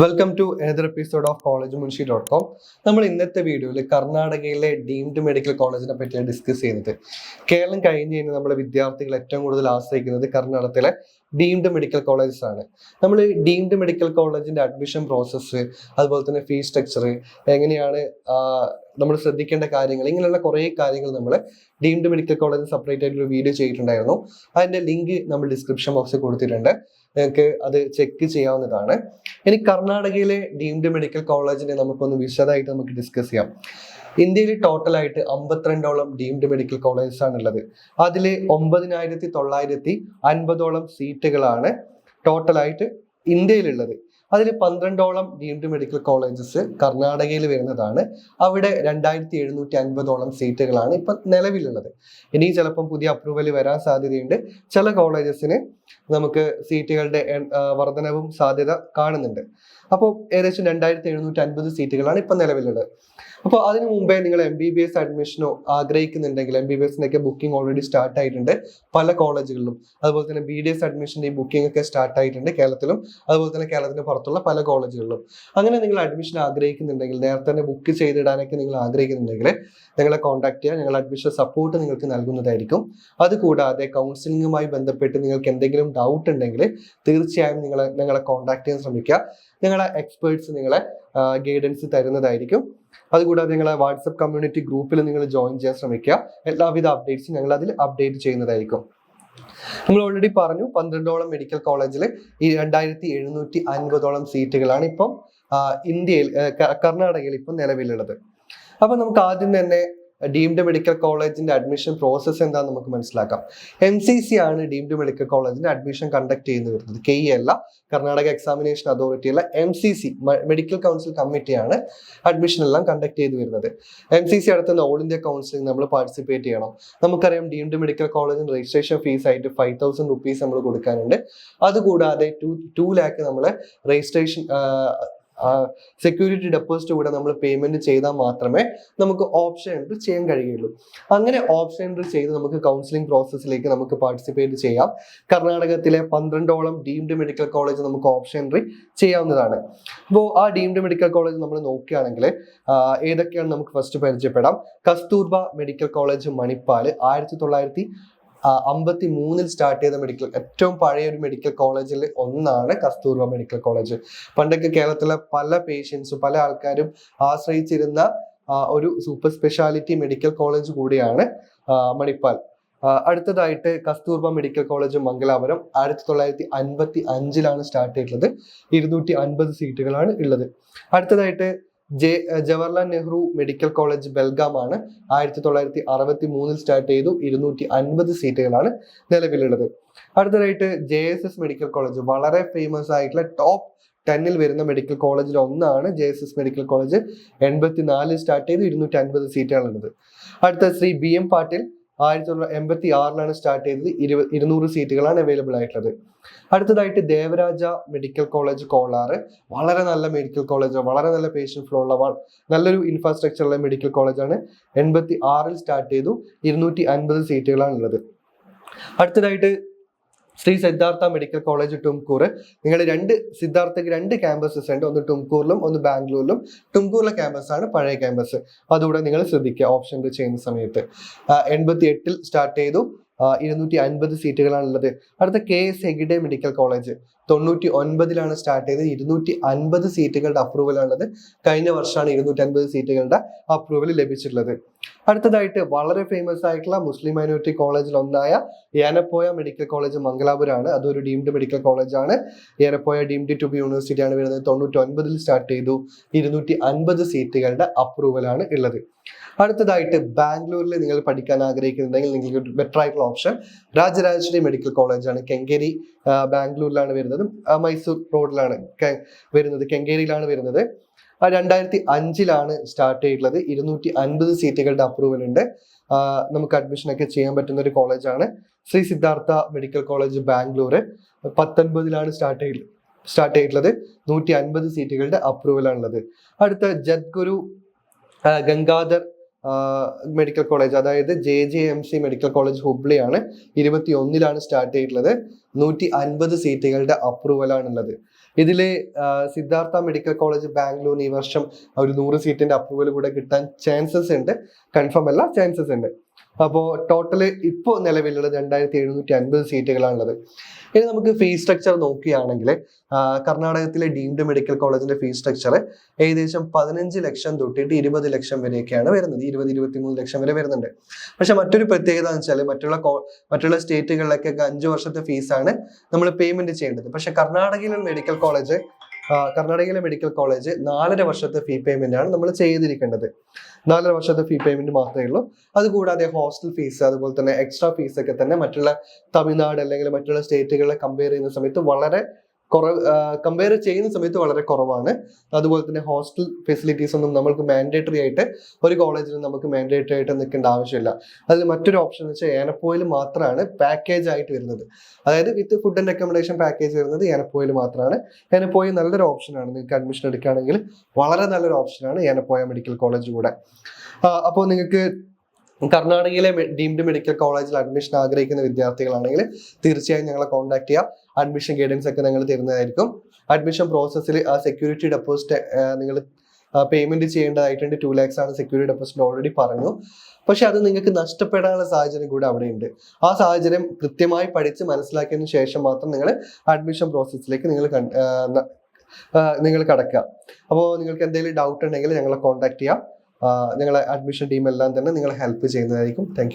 Welcome to another episode of collegemunshi.com. നമ്മൾ ഇന്നത്തെ വീഡിയോയിൽ കർണാടകയിലെ ഡീംഡ് മെഡിക്കൽ കോളേജിനെ പറ്റിയാണ് ഡിസ്കസ് ചെയ്യുന്നത്. കേരളം കഴിഞ്ഞ് കഴിഞ്ഞാൽ നമ്മുടെ വിദ്യാർത്ഥികൾ ഏറ്റവും കൂടുതൽ ആശ്രയിക്കുന്നത് കർണാടകത്തിലെ ഡീംഡ് മെഡിക്കൽ കോളേജസ് ആണ്. നമ്മൾ ഡീംഡ് മെഡിക്കൽ കോളേജിന്റെ അഡ്മിഷൻ പ്രോസസ്സ്, അതുപോലെ തന്നെ ഫീസ് സ്ട്രക്ചർ, എങ്ങനെയാണ് നമ്മൾ ശ്രദ്ധിക്കേണ്ട കാര്യങ്ങൾ, ഇങ്ങനെയുള്ള കുറേ കാര്യങ്ങൾ നമ്മൾ ഡീംഡ് മെഡിക്കൽ കോളേജ് സെപ്പറേറ്റ് ആയിട്ട് ഒരു വീഡിയോ ചെയ്തിട്ടുണ്ടായിരുന്നു. അതിന്റെ ലിങ്ക് നമ്മൾ ഡിസ്ക്രിപ്ഷൻ ബോക്സിൽ കൊടുത്തിട്ടുണ്ട്, നിങ്ങൾക്ക് അത് ചെക്ക് ചെയ്യാവുന്നതാണ്. ഇനി കർണാടകയിലെ ഡീംഡ് മെഡിക്കൽ കോളേജിനെ നമുക്കൊന്ന് വിശദമായിട്ട് നമുക്ക് ഡിസ്കസ് ചെയ്യാം. ഇന്ത്യയിൽ ടോട്ടലായിട്ട് 52ഓളം ഡീംഡ് മെഡിക്കൽ കോളേജസ് ആണ് ഉള്ളത്. അതിൽ 9950 സീറ്റുകളാണ് ടോട്ടലായിട്ട് ഇന്ത്യയിലുള്ളത്. അതിൽ 12ഓളം ഡീംഡ് മെഡിക്കൽ കോളേജസ് കർണാടകയിൽ വരുന്നതാണ്. അവിടെ 2750 സീറ്റുകളാണ് ഇപ്പം നിലവിലുള്ളത്. ഇനി ചിലപ്പം പുതിയ അപ്രൂവൽ വരാൻ സാധ്യതയുണ്ട്. ചില കോളേജസിന് നമുക്ക് സീറ്റുകളുടെ വർധനവും സാധ്യത കാണുന്നുണ്ട്. അപ്പോൾ ഏകദേശം 2750 സീറ്റുകളാണ് ഇപ്പം നിലവിലുള്ളത്. അപ്പോൾ അതിനു മുമ്പേ നിങ്ങൾ MBBS അഡ്മിഷനോ ആഗ്രഹിക്കുന്നുണ്ടെങ്കിൽ MBBSനൊക്കെ ബുക്കിംഗ് ഓൾറെഡി സ്റ്റാർട്ട് ആയിട്ടുണ്ട് പല കോളേജുകളിലും. അതുപോലെ തന്നെ BDS അഡ്മിഷൻ്റെ ഈ ബുക്കിംഗ് ഒക്കെ സ്റ്റാർട്ട് ആയിട്ടുണ്ട് കേരളത്തിലും, അതുപോലെ തന്നെ കേരളത്തിന് പുറത്തുള്ള പല കോളേജുകളിലും. അങ്ങനെ നിങ്ങൾ അഡ്മിഷൻ ആഗ്രഹിക്കുന്നുണ്ടെങ്കിൽ, നേരത്തെ തന്നെ ബുക്ക് ചെയ്തിടാനൊക്കെ നിങ്ങൾ ആഗ്രഹിക്കുന്നുണ്ടെങ്കിൽ നിങ്ങളെ കോൺടാക്ട് ചെയ്യുക. ഞങ്ങൾ അഡ്മിഷൻ സപ്പോർട്ട് നിങ്ങൾക്ക് നൽകുന്നതായിരിക്കും. അതുകൂടാതെ കൗൺസിലിംഗുമായി ബന്ധപ്പെട്ട് നിങ്ങൾക്ക് എന്തെങ്കിലും ഡൗട്ട് ഉണ്ടെങ്കിൽ തീർച്ചയായും നിങ്ങളെ കോൺടാക്ട് ചെയ്യാൻ ശ്രമിക്കുക. ഞങ്ങളെ എക്സ്പേർട്സ് നിങ്ങളെ ഗൈഡൻസ് തരുന്നതായിരിക്കും. അതുകൂടാതെ നിങ്ങളെ വാട്സപ്പ് കമ്മ്യൂണിറ്റി ഗ്രൂപ്പിൽ നിങ്ങൾ ജോയിൻ ചെയ്യാൻ ശ്രമിക്കുക. എല്ലാവിധ അപ്ഡേറ്റ്സും ഞങ്ങൾ അതിൽ അപ്ഡേറ്റ് ചെയ്യുന്നതായിരിക്കും. നമ്മൾ ഓൾറെഡി പറഞ്ഞു, 12ഓളം മെഡിക്കൽ കോളേജിൽ ഈ 2750 സീറ്റുകളാണ് ഇപ്പം ഇന്ത്യയിൽ കർണാടകയിൽ ഇപ്പം നിലവിലുള്ളത്. അപ്പൊ നമുക്ക് ആദ്യം തന്നെ ഡീംഡ് മെഡിക്കൽ കോളേജിന്റെ അഡ്മിഷൻ പ്രോസസ്സ് എന്താണെന്ന് നമുക്ക് മനസ്സിലാക്കാം. MCC ആണ് ഡീംഡ് മെഡിക്കൽ കോളേജിന്റെ അഡ്മിഷൻ കണ്ടക്ട് ചെയ്യുന്നു വരുന്നത്. KE അല്ല, കർണാടക എക്സാമിനേഷൻ അതോറിറ്റി അല്ല, MCC മെഡിക്കൽ കൗൺസിൽ കമ്മിറ്റിയാണ് അഡ്മിഷൻ എല്ലാം കണ്ടക്ട് ചെയ്ത് വരുന്നത്. MCC നടത്തുന്ന ഓൾ ഇന്ത്യ കൗൺസിലിംഗ് നമ്മൾ പാർട്ടിസിപ്പേറ്റ് ചെയ്യണം. നമുക്കറിയാം ഡീംഡ് മെഡിക്കൽ കോളേജിന് രജിസ്ട്രേഷൻ ഫീസ് ആയിട്ട് 5000 റുപ്പീസ് നമ്മൾ കൊടുക്കാനുണ്ട്. അതുകൂടാതെ 2 lakh നമ്മൾ രജിസ്ട്രേഷൻ സെക്യൂരിറ്റി ഡെപ്പോസിറ്റ് കൂടെ നമ്മൾ പേയ്മെന്റ് ചെയ്താൽ മാത്രമേ നമുക്ക് ഓപ്ഷൻ എൻട്രി ചെയ്യാൻ കഴിയുള്ളൂ. അങ്ങനെ ഓപ്ഷൻ എൻട്രി ചെയ്ത് നമുക്ക് കൗൺസിലിംഗ് പ്രോസസ്സിലേക്ക് നമുക്ക് പാർട്ടിസിപ്പേറ്റ് ചെയ്യാം. കർണാടകത്തിലെ 12ഓളം ഡീംഡ് മെഡിക്കൽ കോളേജ് നമുക്ക് ഓപ്ഷൻ എൻട്രി ചെയ്യാവുന്നതാണ്. അപ്പോൾ ആ ഡീംഡ് മെഡിക്കൽ കോളേജ് നമ്മൾ നോക്കുകയാണെങ്കിൽ ഏതൊക്കെയാണ് നമുക്ക് ഫസ്റ്റ് പരിചയപ്പെടാം. Kasturba medical college Manipal 1953 start ചെയ്ത ഏറ്റവും പഴയ ഒരു മെഡിക്കൽ കോളേജിൽ ഒന്നാണ് കസ്തൂർബ മെഡിക്കൽ കോളേജ്. പണ്ടൊക്കെ കേരളത്തിലെ പല പേഷ്യൻസും പല ആൾക്കാരും ആശ്രയിച്ചിരുന്ന ഒരു സൂപ്പർ സ്പെഷ്യാലിറ്റി മെഡിക്കൽ കോളേജ് കൂടിയാണ് മണിപ്പാൽ. അടുത്തതായിട്ട് Kasturba medical college Mangalapuram 1955 start ചെയ്തിട്ടുള്ളത്. 250 സീറ്റുകളാണ് ഉള്ളത്. അടുത്തതായിട്ട് ജവഹർലാൽ നെഹ്റു മെഡിക്കൽ കോളേജ് ബെൽഗാം ആണ് 1963 സ്റ്റാർട്ട് ചെയ്തു. 250 സീറ്റുകളാണ് നിലവിലുള്ളത്. അടുത്തതായിട്ട് JSS മെഡിക്കൽ കോളേജ്, വളരെ ഫേമസ് ആയിട്ടുള്ള ടോപ്പ് 10 വരുന്ന മെഡിക്കൽ കോളേജിൽ ഒന്നാണ് JSS മെഡിക്കൽ കോളേജ്. 84 സ്റ്റാർട്ട് ചെയ്തു. 250 സീറ്റുകളുള്ളത്. അടുത്ത ശ്രീ BM പാട്ടീൽ 1986 സ്റ്റാർട്ട് ചെയ്തത്. 200 സീറ്റുകളാണ് അവൈലബിൾ ആയിട്ടുള്ളത്. അടുത്തതായിട്ട് ദേവരാജ മെഡിക്കൽ കോളേജ് കോളാറ്, വളരെ നല്ല മെഡിക്കൽ കോളേജ്, വളരെ നല്ല പേഷ്യന്റ് ഫ്ലോ ഉള്ള നല്ലൊരു ഇൻഫ്രാസ്ട്രക്ചർ ഉള്ള മെഡിക്കൽ കോളേജാണ്. 86 സ്റ്റാർട്ട് ചെയ്തു. 250 സീറ്റുകളാണ് ഉള്ളത്. അടുത്തതായിട്ട് ശ്രീ സിദ്ധാർത്ഥ മെഡിക്കൽ കോളേജ് ടുംകൂർ. നിങ്ങൾ സിദ്ധാർത്ഥയ്ക്ക് 2 ക്യാമ്പസസ് ഉണ്ട്, ഒന്ന് ടുംകൂറിലും ഒന്ന് ബാംഗ്ലൂരിലും. ടുംകൂറിലെ ക്യാമ്പസ് ആണ് പഴയ ക്യാമ്പസ്, അതുകൂടെ നിങ്ങൾ ശ്രദ്ധിക്കുക ഓപ്ഷൻ ചെയ്യുന്ന സമയത്ത്. 88 സ്റ്റാർട്ട് ചെയ്തു. 250 സീറ്റുകളാണ് ഉള്ളത്. അടുത്ത KS Hegde medical college 99 start ചെയ്തത്. 250 സീറ്റുകളുടെ അപ്രൂവൽ ആണുള്ളത്. കഴിഞ്ഞ വർഷമാണ് 250 സീറ്റുകളുടെ അപ്രൂവൽ ലഭിച്ചിട്ടുള്ളത്. അടുത്തതായിട്ട് വളരെ ഫേമസ് ആയിട്ടുള്ള മുസ്ലിം മൈനോറിറ്റി കോളേജിൽ ഒന്നായ ഏനപ്പോയ മെഡിക്കൽ കോളേജ് മംഗലാപുരമാണ്. അതൊരു ഡീംഡ് മെഡിക്കൽ കോളേജ് ആണ്. Yenepoya deemed to be university ആണ് വരുന്നത്. 99 സ്റ്റാർട്ട് ചെയ്തു. 250 സീറ്റുകളുടെ അപ്രൂവൽ ആണ് ഉള്ളത്. അടുത്തതായിട്ട് ബാംഗ്ലൂരിൽ നിങ്ങൾ പഠിക്കാൻ ആഗ്രഹിക്കുന്നുണ്ടെങ്കിൽ നിങ്ങൾക്ക് ബെറ്റർ ആയിട്ടുള്ള ഓപ്ഷൻ രാജരാജേശ്വരി മെഡിക്കൽ കോളേജ് ആണ്. കെങ്കേരി ബാംഗ്ലൂരിലാണ് വരുന്നത്. മൈസൂർ റോഡിലാണ് വരുന്നത്, കെങ്കേരിയിലാണ് വരുന്നത്. 2005 സ്റ്റാർട്ട് ചെയ്തിട്ടുള്ളത്. 250 സീറ്റുകളുടെ അപ്രൂവൽ ഉണ്ട്. നമുക്ക് അഡ്മിഷൻ ഒക്കെ ചെയ്യാൻ പറ്റുന്ന ഒരു കോളേജാണ്. Shri Siddhartha medical college Bangalore 19 start ചെയ്തിട്ടുള്ളത്. 150 സീറ്റുകളുടെ അപ്രൂവൽ ആണുള്ളത്. അടുത്ത ജദ്ഗുരു ഗംഗാധർ മെഡിക്കൽ കോളേജ്, അതായത് JJMC മെഡിക്കൽ കോളേജ് ഹുബ്ലിയാണ്. 21 സ്റ്റാർട്ട് ചെയ്തിട്ടുള്ളത്. 150 സീറ്റുകളുടെ അപ്രൂവലാണുള്ളത്. ഇതിൽ സിദ്ധാർത്ഥ മെഡിക്കൽ കോളേജ് ബാംഗ്ലൂരിന് ഈ വർഷം ഒരു 100 സീറ്റിന്റെ അപ്രൂവൽ കൂടെ കിട്ടാൻ ചാൻസസ് ഉണ്ട്, കൺഫേം അല്ല, ചാൻസസ് ഉണ്ട്. അപ്പോൾ ടോട്ടല് ഇപ്പോൾ നിലവിലുള്ളത് 2750 സീറ്റുകളാണുള്ളത്. ഇനി നമുക്ക് ഫീസ് സ്ട്രക്ചർ നോക്കുകയാണെങ്കിൽ കർണാടകത്തിലെ ഡീംഡ് മെഡിക്കൽ കോളേജിന്റെ ഫീസ് സ്ട്രക്ചർ ഏകദേശം 15 ലക്ഷം തൊട്ടിട്ട് 20 ലക്ഷം വരെയൊക്കെയാണ് വരുന്നത്, 20-23 ലക്ഷം വരെ വരുന്നുണ്ട്. പക്ഷെ മറ്റൊരു പ്രത്യേകത എന്ന് വെച്ചാൽ മറ്റുള്ള സ്റ്റേറ്റുകളിലൊക്കെ 5 വർഷത്തെ ഫീസാണ് നമ്മൾ പേയ്മെന്റ് ചെയ്യേണ്ടത്. പക്ഷെ കർണാടകയിലെ മെഡിക്കൽ കോളേജ് 4.5 വർഷത്തെ ഫീ പേയ്മെന്റ് ആണ് നമ്മൾ ചെയ്തിരിക്കേണ്ടത്. 4.5 വർഷത്തെ ഫീ പേയ്മെന്റ് മാത്രമേ ഉള്ളൂ. അതുകൂടാതെ ഹോസ്റ്റൽ ഫീസ്, അതുപോലെ തന്നെ എക്സ്ട്രാ ഫീസ് ഒക്കെ തന്നെ മറ്റുള്ള തമിഴ്നാട് അല്ലെങ്കിൽ മറ്റുള്ള സ്റ്റേറ്റുകളെ കമ്പയർ ചെയ്യുന്ന സമയത്ത് വളരെ കുറവാണ്. അതുപോലെ തന്നെ ഹോസ്റ്റൽ ഫെസിലിറ്റീസ് ഒന്നും നമ്മൾക്ക് മാൻഡേറ്ററി ആയിട്ട് ഒരു കോളേജിൽ നമുക്ക് മാൻഡേറ്ററി ആയിട്ട് നിൽക്കേണ്ട ആവശ്യമില്ല. അതിൽ മറ്റൊരു ഓപ്ഷൻ എന്ന് വെച്ചാൽ ഏനപ്പോയിൽ മാത്രമാണ് പാക്കേജ് ആയിട്ട് വരുന്നത്. അതായത് വിത്ത് ഫുഡ് ആൻഡ് അക്കോമഡേഷൻ പാക്കേജ് വരുന്നത് ഏനപ്പോയിൽ മാത്രമാണ്. ഏനപ്പോയി നല്ലൊരു ഓപ്ഷനാണ്, നിങ്ങൾക്ക് അഡ്മിഷൻ എടുക്കുകയാണെങ്കിൽ വളരെ നല്ലൊരു ഓപ്ഷനാണ് ഏനപ്പോയ മെഡിക്കൽ കോളേജ് കൂടെ. അപ്പോൾ നിങ്ങൾക്ക് കർണാടകയിലെ ഡീംഡ് മെഡിക്കൽ കോളേജിൽ അഡ്മിഷൻ ആഗ്രഹിക്കുന്ന വിദ്യാർത്ഥികളാണെങ്കിൽ തീർച്ചയായും ഞങ്ങളെ കോൺടാക്ട് ചെയ്യുക. അഡ്മിഷൻ ഗൈഡൻസ് ഒക്കെ ഞങ്ങൾ തരുന്നതായിരിക്കും. അഡ്മിഷൻ പ്രോസസ്സിൽ ആ സെക്യൂരിറ്റി ഡെപ്പോസിറ്റ് നിങ്ങൾ പേയ്മെന്റ് ചെയ്യേണ്ടതായിട്ടുണ്ട്. 2 lakhs ആണ് സെക്യൂരിറ്റി ഡെപ്പോസിറ്റ്, ഓൾറെഡി പറഞ്ഞു. പക്ഷെ അത് നിങ്ങൾക്ക് നഷ്ടപ്പെടാനുള്ള സാഹചര്യം കൂടെ അവിടെയുണ്ട്. ആ സാഹചര്യം കൃത്യമായി പഠിച്ച് മനസ്സിലാക്കിയതിനു ശേഷം മാത്രം നിങ്ങൾ അഡ്മിഷൻ പ്രോസസ്സിലേക്ക് നിങ്ങൾ കടക്കുക. അപ്പോൾ നിങ്ങൾക്ക് എന്തെങ്കിലും ഡൗട്ട് ഉണ്ടെങ്കിൽ ഞങ്ങളെ കോൺടാക്ട് ചെയ്യാം. ഞങ്ങളെ അഡ്മിഷൻ ടീം എല്ലാം തന്നെ നിങ്ങളെ ഹെൽപ്പ് ചെയ്യുന്നതായിരിക്കും. താങ്ക്